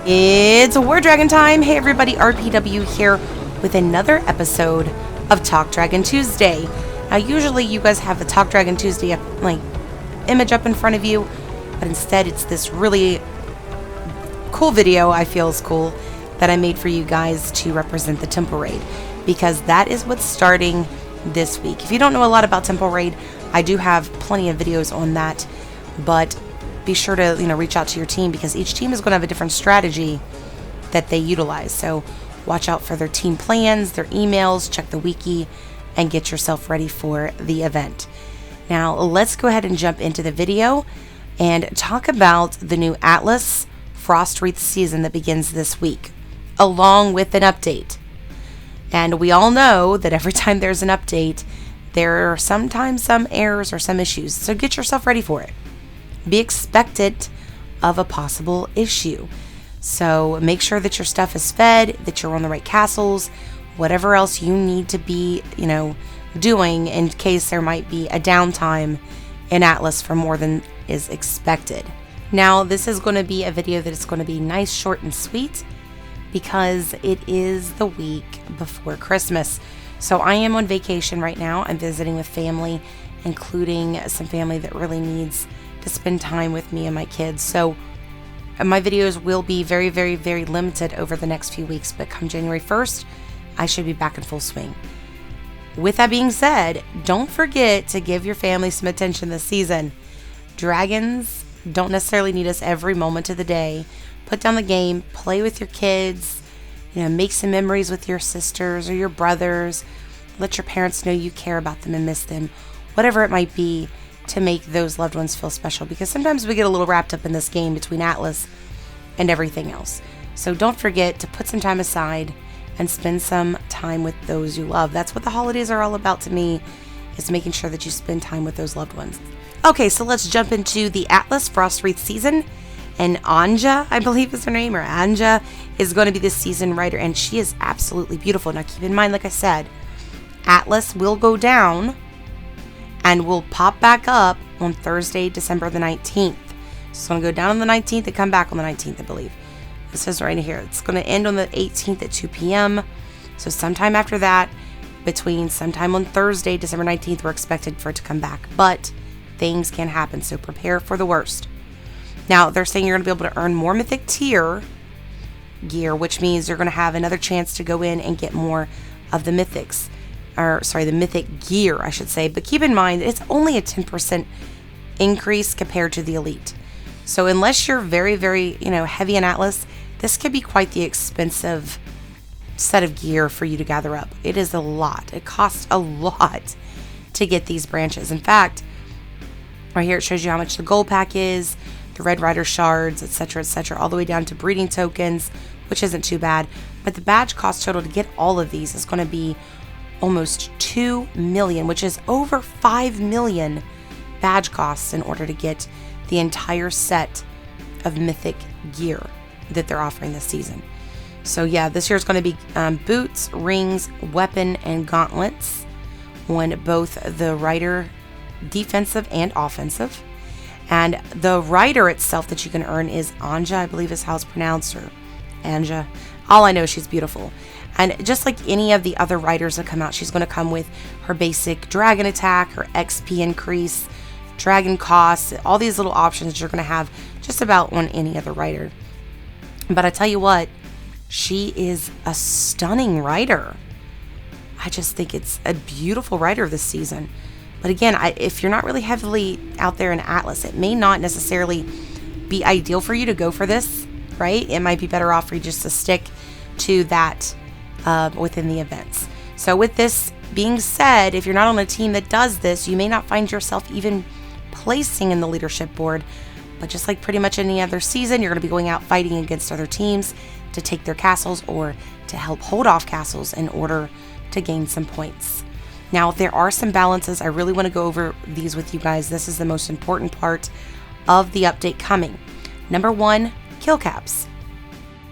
It's War Dragon time. Hey everybody, RPW here with another episode of Talk Dragon Tuesday. Now usually you guys have the Talk Dragon Tuesday image up in front of you, but instead it's this really cool video I feel is cool that I made for you guys to represent the Temple Raid, because that is what's starting this week. If you don't know a lot about Temple Raid, I do have plenty of videos on that, but be sure to reach out to your team, because each team is going to have a different strategy that they utilize. So watch out for their team plans, their emails, check the wiki, and get yourself ready for the event. Now let's go ahead and jump into the video and talk about the new Atlas Frost Wreath season that begins this week, along with an update. And we all know that every time there's an update, there are sometimes some errors or some issues. So get yourself ready for it. Be expectant of a possible issue. So make sure that your stuff is fed, that you're on the right castles, whatever else you need to be, doing in case there might be a downtime in Atlas for more than is expected. Now, this is going to be a video that is going to be nice, short, and sweet, because it is the week before Christmas. So I am on vacation right now. I'm visiting with family, including some family that really needs to spend time with me and my kids. So my videos will be very, very, very limited over the next few weeks, but come January 1st, I should be back in full swing. With that being said, don't forget to give your family some attention this season. Dragons don't necessarily need us every moment of the day. Put down the game, play with your kids, make some memories with your sisters or your brothers. Let your parents know you care about them and miss them, whatever it might be, to make those loved ones feel special, because sometimes we get a little wrapped up in this game between Atlas and everything else. So don't forget to put some time aside and spend some time with those you love. That's what the holidays are all about to me, is making sure that you spend time with those loved ones. Okay, so let's jump into the Atlas Frost Wreath season. And Anja, I believe is her name, or Anja, is going to be this season writer, and she is absolutely beautiful. Now keep in mind, like I said, Atlas will go down and will pop back up on Thursday, December the 19th. So it's going to go down on the 19th and come back on the 19th, I believe. This says right here. It's going to end on the 18th at 2 p.m. So sometime after that, between sometime on Thursday, December 19th, we're expected for it to come back. But things can happen, so prepare for the worst. Now, they're saying you're going to be able to earn more Mythic Tier gear, which means you're going to have another chance to go in and get more of the Mythics. The Mythic gear, I should say. But keep in mind, it's only a 10% increase compared to the Elite. So unless you're very, very, heavy in Atlas, this could be quite the expensive set of gear for you to gather up. It is a lot. It costs a lot to get these branches. In fact, right here it shows you how much the gold pack is, the Red Rider shards, etc., all the way down to breeding tokens, which isn't too bad. But the badge cost total to get all of these is going to be almost 2 million, which is over 5 million badge costs in order to get the entire set of mythic gear that they're offering this season. So yeah, this year is going to be boots, rings, weapon, and gauntlets on both the rider defensive and offensive. And the rider itself that you can earn is Anja, I believe is how it's pronounced, or Anja. All I know is she's beautiful. And just like any of the other riders that come out, she's going to come with her basic dragon attack, her XP increase, dragon costs, all these little options you're going to have just about on any other rider. But I tell you what, she is a stunning rider. I just think it's a beautiful rider this season. But again, if you're not really heavily out there in Atlas, it may not necessarily be ideal for you to go for this, right? It might be better off for you just to stick to that within the events. So with this being said, if you're not on a team that does this, you may not find yourself even placing in the leadership board. But just like pretty much any other season, you're going to be going out fighting against other teams to take their castles or to help hold off castles in order to gain some points. Now, there are some balances. I really want to go over these with you guys. This is the most important part of the update coming. Number 1, kill caps.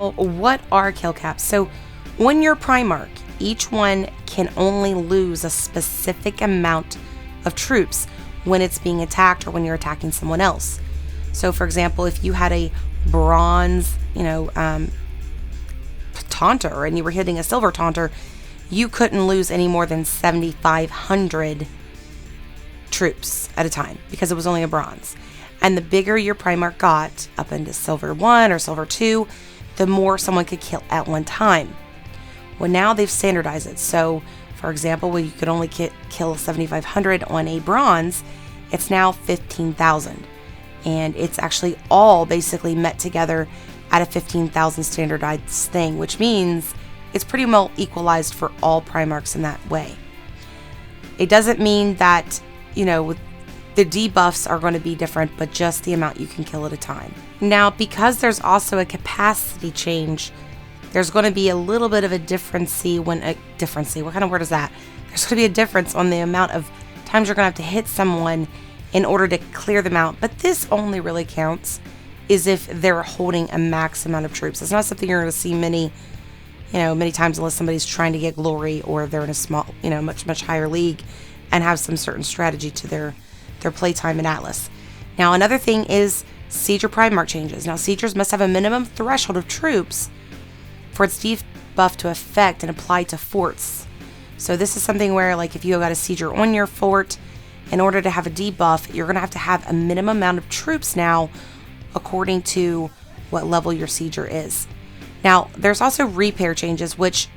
Well, what are kill caps? So when you're Primarch, each one can only lose a specific amount of troops when it's being attacked or when you're attacking someone else. So for example, if you had a bronze, taunter and you were hitting a silver taunter, you couldn't lose any more than 7,500 troops at a time because it was only a bronze. And the bigger your Primarch got, up into silver 1 or silver 2, the more someone could kill at one time. Well, now they've standardized it. So, for example, where you could only kill 7,500 on a bronze, it's now 15,000. And it's actually all basically met together at a 15,000 standardized thing, which means it's pretty well equalized for all Primarchs in that way. It doesn't mean that, the debuffs are going to be different, but just the amount you can kill at a time. Now, because there's also a capacity change, there's going to be a little bit of a difference. What kind of word is that? There's going to be a difference on the amount of times you're going to have to hit someone in order to clear them out. But this only really counts is if they're holding a max amount of troops. It's not something you're going to see many times unless somebody's trying to get glory or they're in a small, much higher league and have some certain strategy to their playtime in Atlas. Now, another thing is Sieger Primarch changes. Now, Siegers must have a minimum threshold of troops for its debuff to affect and apply to forts. So this is something where, like, if you got a Sieger on your fort, in order to have a debuff, you're going to have a minimum amount of troops now, according to what level your Sieger is. Now, there's also repair changes, which,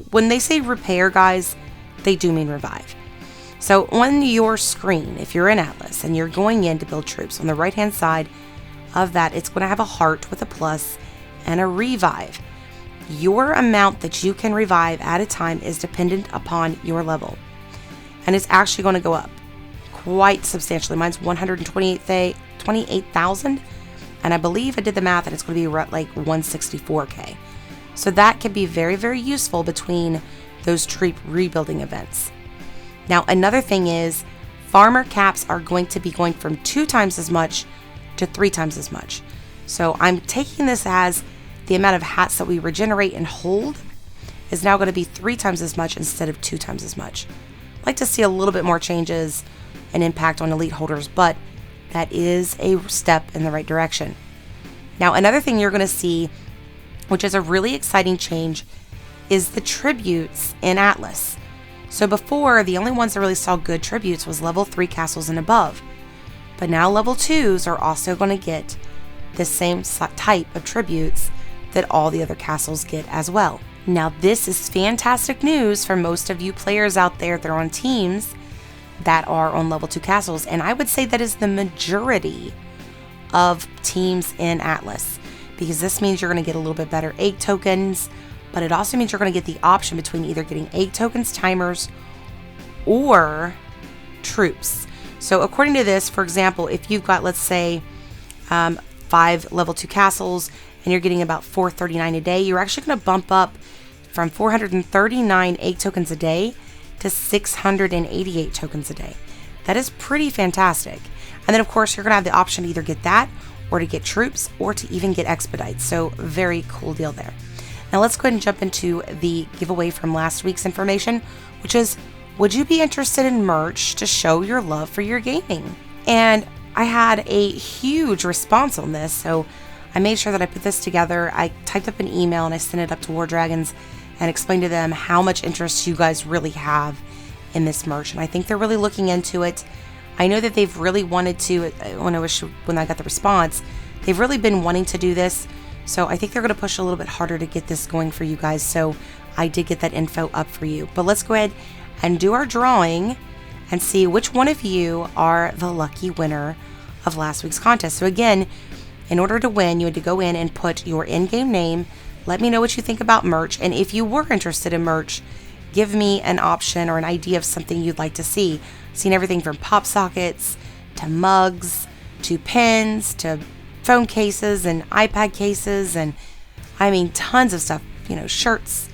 when they say repair, guys, they do mean revive. So on your screen, if you're in Atlas and you're going in to build troops, on the right-hand side of that, it's going to have a heart with a plus and a revive. Your amount that you can revive at a time is dependent upon your level. And it's actually going to go up quite substantially. Mine's 128,000. And I believe I did the math and it's going to be like 164k. So that can be very, very useful between those troop rebuilding events. Now, another thing is farmer caps are going to be going from 2 times as much to 3 times as much. So I'm taking this as the amount of hats that we regenerate and hold is now going to be 3 times as much instead of 2 times as much. I'd like to see a little bit more changes and impact on elite holders, but that is a step in the right direction. Now, another thing you're going to see, which is a really exciting change, is the tributes in Atlas. So before, the only ones that really saw good tributes was level 3 castles and above. But now level 2s are also going to get the same type of tributes that all the other castles get as well. Now, this is fantastic news for most of you players out there that are on teams that are on level 2 castles, and I would say that is the majority of teams in Atlas, because this means you're going to get a little bit better egg tokens, but it also means you're going to get the option between either getting egg tokens, timers, or troops. So according to this, for example, if you've got, let's say, 5 level 2 castles and you're getting about 439 a day, you're actually going to bump up from 439 egg tokens a day to 688 tokens a day. That is pretty fantastic. And then of course you're going to have the option to either get that or to get troops or to even get expedites. So very cool deal there. Now let's go ahead and jump into the giveaway from last week's information, which is, would you be interested in merch to show your love for your gaming? And I had a huge response on this, so I made sure that I put this together. I typed up an email and I sent it up to War Dragons and explained to them how much interest you guys really have in this merch. And I think they're really looking into it. I know that they've really wanted to, when I got the response, they've really been wanting to do this. So I think they're going to push a little bit harder to get this going for you guys. So I did get that info up for you. But let's go ahead and do our drawing and see which one of you are the lucky winner of last week's contest. So again, in order to win, you had to go in and put your in-game name. Let me know what you think about merch. And if you were interested in merch, give me an option or an idea of something you'd like to see. I've seen everything from pop sockets to mugs to pins to phone cases and iPad cases, and I mean tons of stuff, shirts,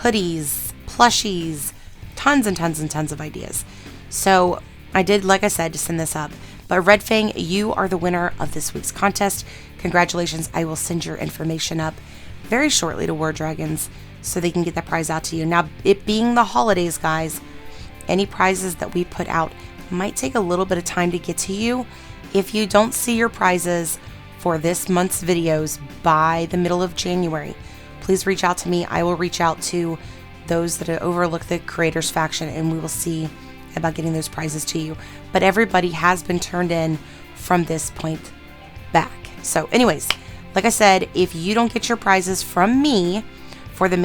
hoodies, plushies, tons and tons and tons of ideas. So I did, like I said, to send this up. But Red Fang, you are the winner of this week's contest. Congratulations. I will send your information up very shortly to War Dragons so they can get that prize out to you. Now, it being the holidays, guys, any prizes that we put out might take a little bit of time to get to you. If you don't see your prizes for this month's videos by the middle of January, please reach out to me. I will reach out to those that overlook the creators faction, and we will see about getting those prizes to you. But everybody has been turned in from this point back. So anyways, like I said, if you don't get your prizes from me for the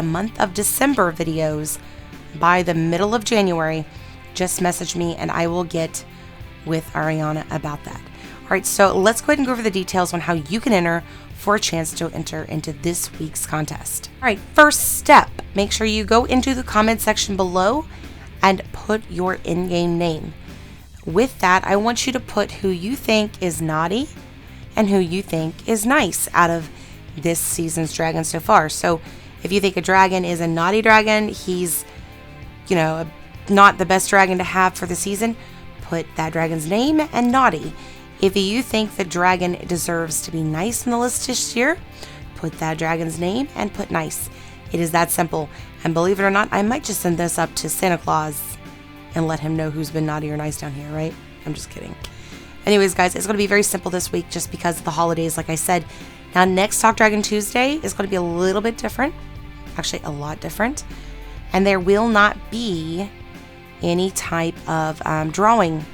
month of December videos by the middle of January, just message me and I will get with Ariana about that. All right, so let's go ahead and go over the details on how you can enter for a chance to enter into this week's contest. All right, first step, make sure you go into the comment section below and put your in-game name. With that, I want you to put who you think is naughty and who you think is nice out of this season's dragon so far. So if you think a dragon is a naughty dragon, he's, not the best dragon to have for the season, put that dragon's name and naughty. If you think the dragon deserves to be nice in the list this year, put that dragon's name and put nice. It is that simple. And believe it or not, I might just send this up to Santa Claus and let him know who's been naughty or nice down here, right? I'm just kidding. Anyways, guys, it's going to be very simple this week just because of the holidays, like I said. Now, next Talk Dragon Tuesday is going to be a little bit different. Actually, a lot different. And there will not be any type of drawing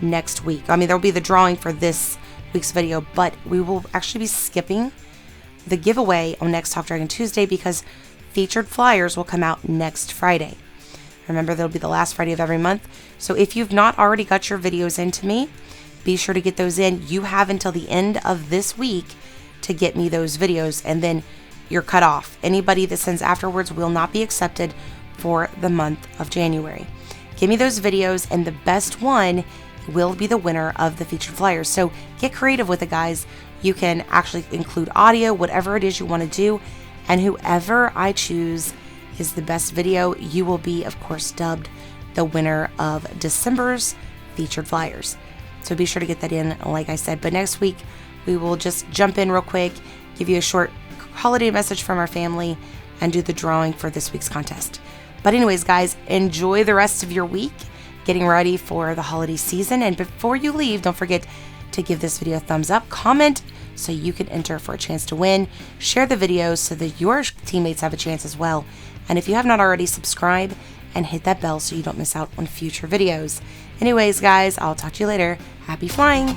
next week. I mean, there will be the drawing for this week's video, but we will actually be skipping the giveaway on next Talk Dragon Tuesday because featured flyers will come out next Friday. Remember, that'll be the last Friday of every month. So if you've not already got your videos into me, be sure to get those in. You have until the end of this week to get me those videos, and then you're cut off. Anybody that sends afterwards will not be accepted for the month of January. Give me those videos, and the best one will be the winner of the featured flyers. So get creative with it, guys. You can actually include audio, whatever it is you want to do, and whoever I choose is the best video, you will be, of course, dubbed the winner of December's featured flyers. So be sure to get that in, like I said. But next week, we will just jump in real quick, give you a short holiday message from our family, and do the drawing for this week's contest. But anyways, guys, enjoy the rest of your week, getting ready for the holiday season. And before you leave, don't forget to give this video a thumbs up, comment so you can enter for a chance to win, share the videos so that your teammates have a chance as well. And if you have not already, subscribe and hit that bell so you don't miss out on future videos. Anyways, guys, I'll talk to you later. Happy flying!